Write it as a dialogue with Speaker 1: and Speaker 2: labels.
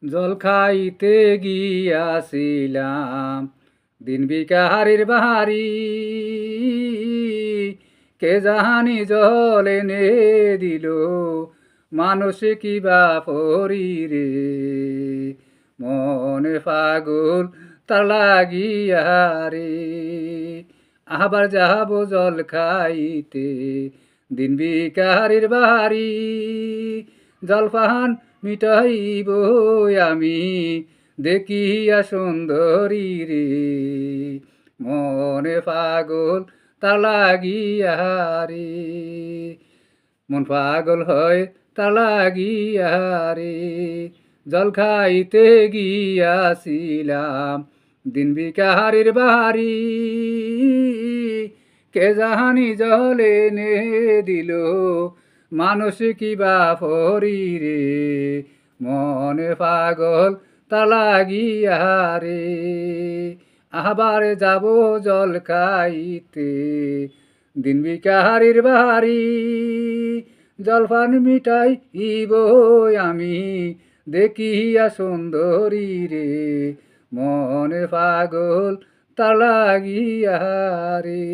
Speaker 1: জল খাইতে গিয়াছিলাম দিন বিকাহারির বাহারি, কে জানি জল এনে দিল মানুষ কিবা পরি রে, মনে পাগল তার লাগিয়া রে। আবার যাব জল খাইতে দিন বিকাহারির বাহারি, জলপান মিটাইব আমি দেখিয়া সুন্দরী রে, মনে পাগল তা লাগিয়া রে, মন পাগল হয় তা লাগিয়া রে। জল খাইতে গিয়াছিলাম দিন বিকাহারির বাড়ি, কে জানি জল এনে দিল মানুষ কিবা পরি রে, মনে পাগল তা লাগিয়া রে। আবার যাব জল খাইতে দিন বিকাহারির বাড়ি, জলপান মিটাইব আমি দেখিয়া সুন্দরী রে, মনে পাগল তা লাগিয়া রে।